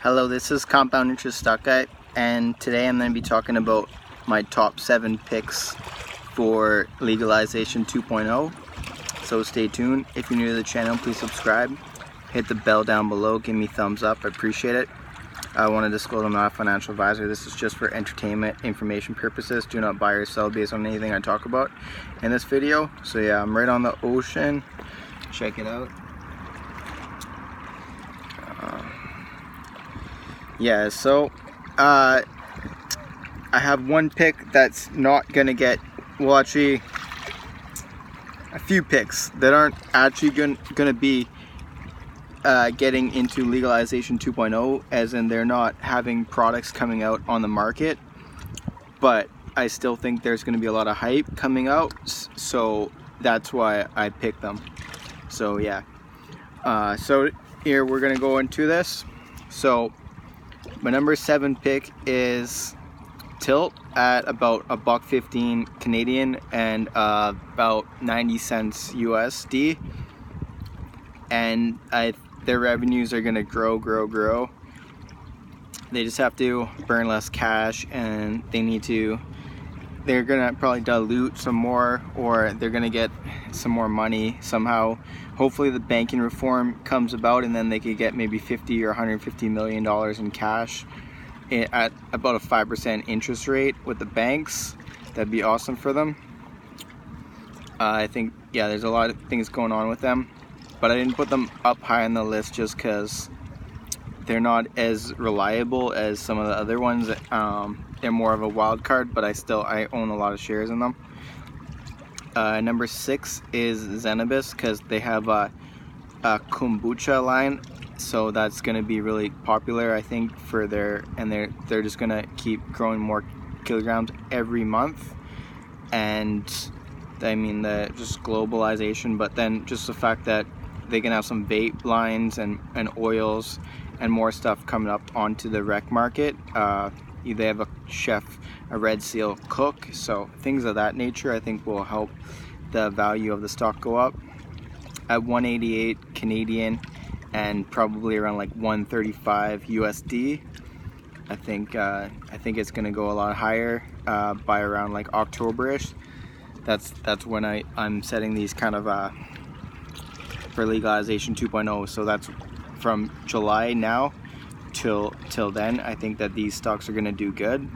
Hello, this is Compound Interest Stock Guy, and today I'm going to be talking about my top 7 picks for legalization 2.0. So stay tuned. If you're new to the channel, please subscribe. Hit the bell down below. Give me a thumbs up. I appreciate it. I want to disclose I'm not a financial advisor. This is just for entertainment, information purposes. Do not buy or sell based on anything I talk about in this video. So yeah, I'm right on the ocean. Check it out. Yeah, so I have one pick that's not gonna get, well, actually a few picks that aren't actually gonna be getting into legalization 2.0, as in they're not having products coming out on the market, but I still think there's gonna be a lot of hype coming out, so that's why I picked them. So yeah, so here we're gonna go into this. So my number 7 pick is Tilt at about $1.15 Canadian and about 90 cents USD, and their revenues are gonna grow. They just have to burn less cash, and they're gonna probably dilute some more, or they're gonna get some more money somehow. Hopefully the banking reform comes about, and then they could get maybe $50 or $150 million in cash at about a 5% interest rate with the banks. That'd be awesome for them. I think, yeah, there's a lot of things going on with them, but I didn't put them up high on the list just because they're not as reliable as some of the other ones. They're more of a wild card, but I own a lot of shares in them. Number 6 is Cannabis, because they have a kombucha line, so that's going to be really popular, I think, for they're just going to keep growing more kilograms every month. And I mean, just globalization, but then just the fact that they can have some vape lines and oils and more stuff coming up onto the rec market. They have a chef, a Red Seal cook, so things of that nature I think will help the value of the stock go up. At 188 Canadian and probably around like 135 USD, I think it's gonna go a lot higher by around like October-ish. That's when I'm setting these kind of for legalization 2.0. So that's from July now till then. I think that these stocks are gonna do good.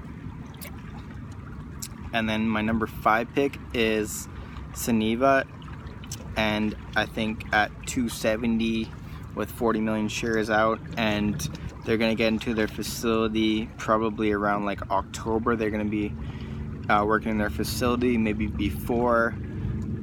And then my number 5 pick is Suniva, and I think at 270 with 40 million shares out, and they're gonna get into their facility probably around like October. They're gonna be working in their facility maybe before,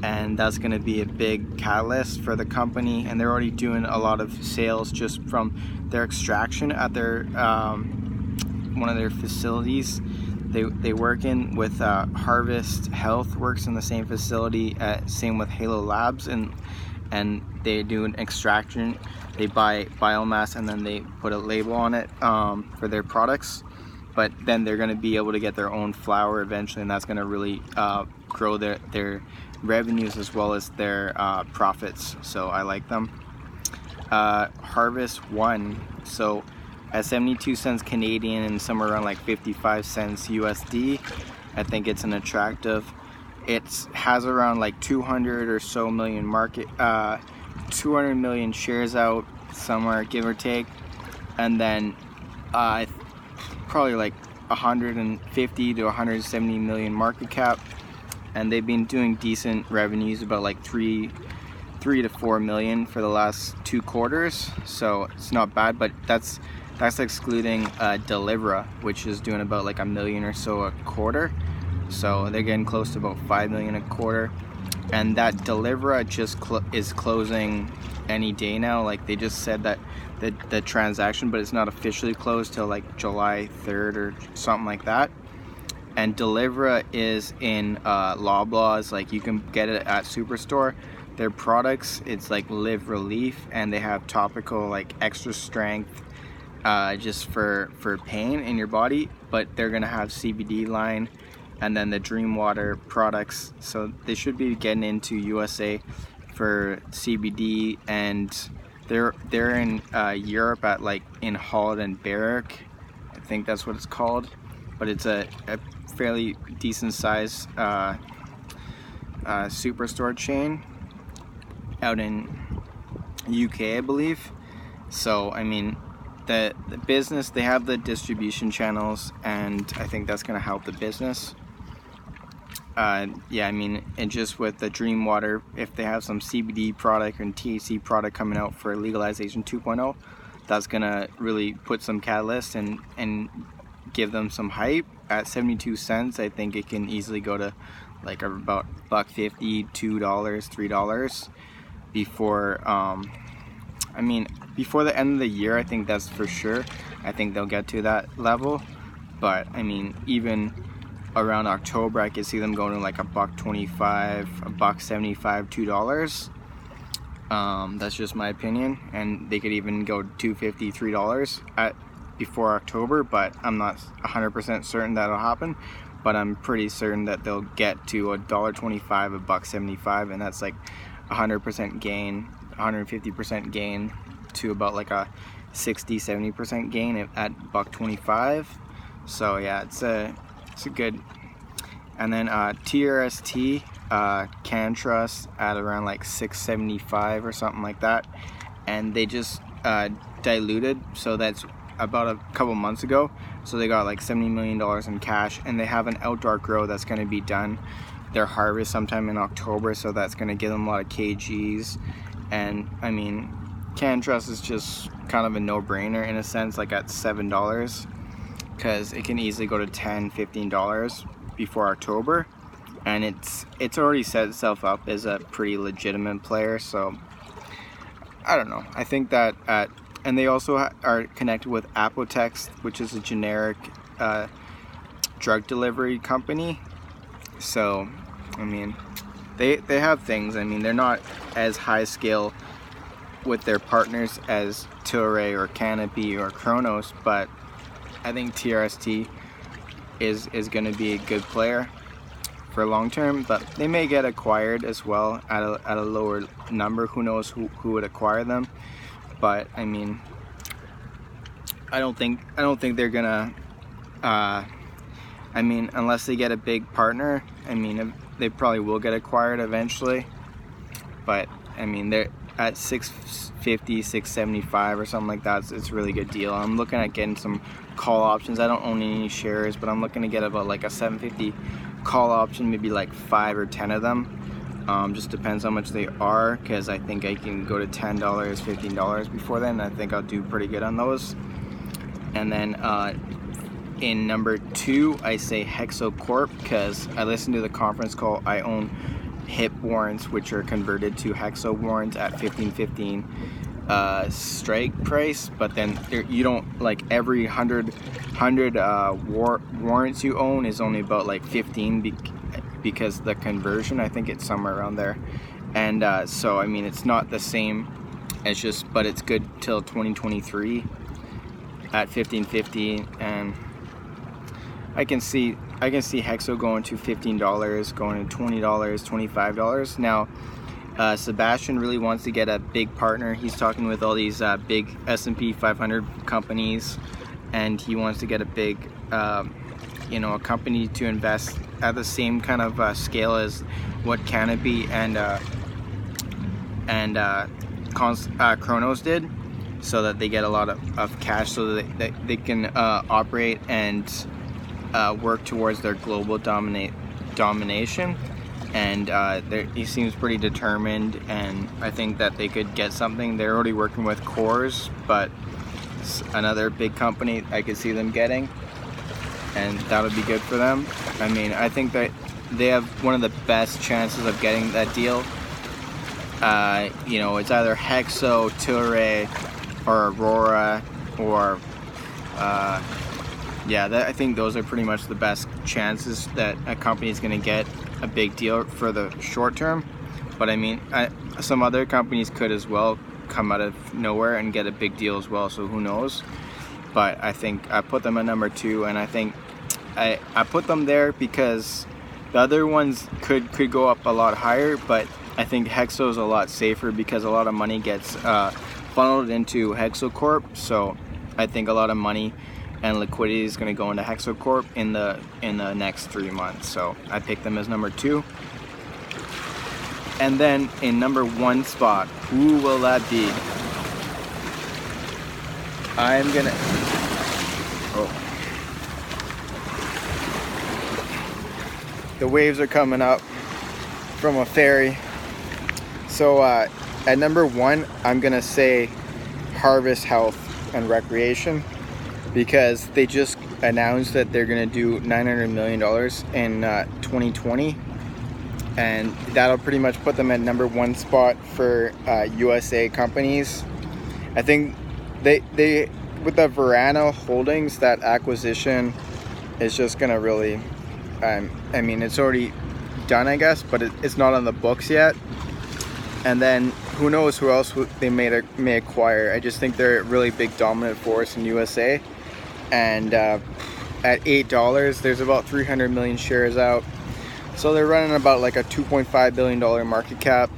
and that's going to be a big catalyst for the company. And they're already doing a lot of sales just from their extraction at their one of their facilities. They work in with Harvest Health, works in the same facility, same with Halo Labs, and they do an extraction. They buy biomass and then they put a label on it for their products. But then they're going to be able to get their own flour eventually, and that's going to really grow their revenues as well as their profits. So I like them. Harvest One, so at 72 cents Canadian and somewhere around like 55 cents USD, I think it's an attractive. It has around like 200 or so million 200 million shares out somewhere, give or take, and then probably like 150 to 170 million market cap, and they've been doing decent revenues, about like 3 to 4 million for the last 2 quarters, so it's not bad. But that's excluding Delivra, which is doing about like $1 million or so a quarter, so they're getting close to about 5 million a quarter. And that Delivra just is closing any day now. Like, they just said that the transaction, but it's not officially closed till like July 3rd or something like that. And Delivra is in Loblaws, like you can get it at Superstore. Their products, it's like Live Relief, and they have topical like extra strength just for pain in your body, but they're gonna have CBD line and then the Dream Water products. So they should be getting into USA for CBD and They're in Europe at like in Holland and Berwick, I think that's what it's called, but it's a fairly decent size superstore chain out in UK, I believe. So I mean, the business, they have the distribution channels, and I think that's going to help the business. Yeah, I mean, and just with the Dream Water, if they have some CBD product and THC product coming out for legalization 2.0, that's gonna really put some catalyst and give them some hype. At 72 cents, I think it can easily go to like about $1.50, $2, $3 before I mean, before the end of the year. I think that's for sure. I think they'll get to that level, but I mean, even around October, I could see them going to like $1.25, $1.75, $2. That's just my opinion, and they could even go $2.50, $3 at before October, but I'm not 100% certain that'll happen. But I'm pretty certain that they'll get to $1.25, $1.75, and that's like 100% gain, 150% gain to about like a 60-70% gain at $1.25. So yeah, it's a good. And then TRST CannTrust at around like $6.75 or something like that, and they just diluted, so that's about a couple months ago, so they got like $70 million in cash, and they have an outdoor grow that's going to be done, their harvest sometime in October, so that's going to give them a lot of kgs. And I mean, CannTrust is just kind of a no-brainer in a sense, like at $7, because it can easily go to $10, $15 before October, and it's already set itself up as a pretty legitimate player. So I don't know, I think that and they also are connected with Apotex, which is a generic drug delivery company. So I mean, they have things. I mean, they're not as high scale with their partners as Tilray or Canopy or Cronos, but I think TRST is going to be a good player for long term, but they may get acquired as well at a lower number. Who knows who would acquire them? But I mean, I don't think they're gonna. I mean, unless they get a big partner, I mean, they probably will get acquired eventually. But I mean, they're at $6.50, $6.75 or something like that. It's a really good deal. I'm looking at getting some call options. I don't own any shares, but I'm looking to get about like a $7.50 call option, maybe like 5 or 10 of them. Just depends how much they are, because I think I can go to $10, $15 before then. I think I'll do pretty good on those. And then in number 2, I say Hexo Corp, because I listened to the conference call. I own HIP warrants, which are converted to Hexo warrants at $15.15 strike price, but then you don't, like, every 100 warrants you own is only about like 15 because the conversion, I think it's somewhere around there. And so I mean, it's not the same, it's just, but it's good till 2023 at $15.50, and I can see Hexo going to $15, going to $20, $25. Now Sebastian really wants to get a big partner. He's talking with all these big S&P 500 companies, and he wants to get a big a company to invest at the same kind of scale as what Canopy and Cronos did, so that they get a lot of cash, so that they can operate and work towards their global domination. And he seems pretty determined, and I think that they could get something. They're already working with Coors, but another big company I could see them getting, and that would be good for them. I mean, I think that they have one of the best chances of getting that deal. It's either Hexo, Tilray, or Aurora, or I think those are pretty much the best chances that a company is going to get a big deal for the short term. But I mean, some other companies could as well come out of nowhere and get a big deal as well, so who knows. But I think I put them at number 2, and I think I put them there because the other ones could go up a lot higher, but I think Hexo is a lot safer because a lot of money gets funneled into Hexocorp, so I think a lot of money and liquidity is going to go into Hexocorp in the next 3 months. So I picked them as number 2. And then in number 1 spot, who will that be? I'm gonna, the waves are coming up from a ferry. So at number 1, I'm gonna say Harvest Health and Recreation, because they just announced that they're gonna do $900 million in 2020, and that'll pretty much put them at number 1 spot for USA companies. I think they with the Verano Holdings, that acquisition is just gonna really, I mean, it's already done, I guess, but it's not on the books yet. And then who knows who else they may acquire. I just think they're a really big dominant force in USA. And at $8, there's about 300 million shares out. So they're running about like a $2.5 billion market cap.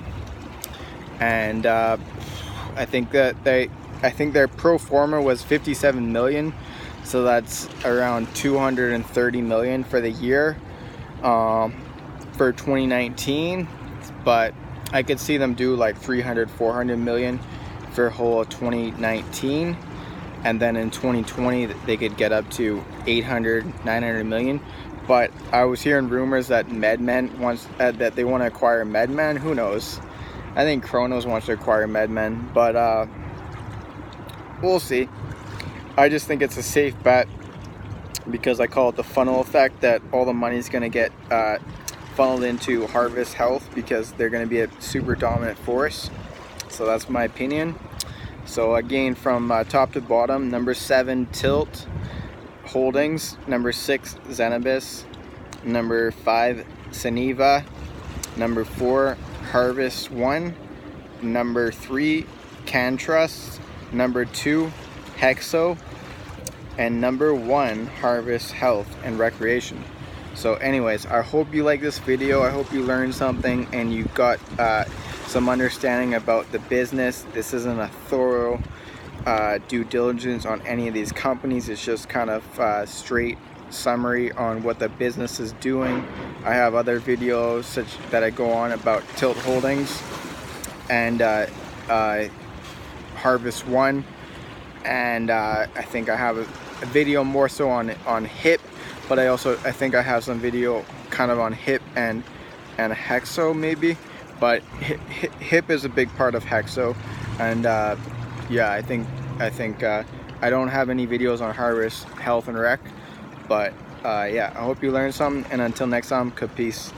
And I think their pro forma was 57 million. So that's around 230 million for the year for 2019. But I could see them do like 300-400 million for whole 2019, and then in 2020 they could get up to 800-900 million. But I was hearing rumors that MedMen wants that they want to acquire MedMen. Who knows? I think Kronos wants to acquire MedMen, but we'll see. I just think it's a safe bet because I call it the funnel effect, that all the money's going to get funneled into Harvest Health because they're going to be a super dominant force. So that's my opinion. So again, from top to bottom, number 7 Tilt Holdings, number 6 Cannabis, number 5 Saniva, number 4 Harvest One, number 3 CanTrust, number 2 Hexo, and number 1 Harvest Health and Recreation. So anyways, I hope you like this video. I hope you learned something and you got some understanding about the business. This isn't a thorough due diligence on any of these companies. It's just kind of straight summary on what the business is doing. I have other videos such that I go on about Tilt Holdings and Harvest One, and I think I have a video more so on HIP, but I think I have some video kind of on HIP and Hexo maybe, but HIP is a big part of Hexo, and yeah, I think I don't have any videos on Harvest Health and Rec, but yeah, I hope you learned something, and until next time, peace.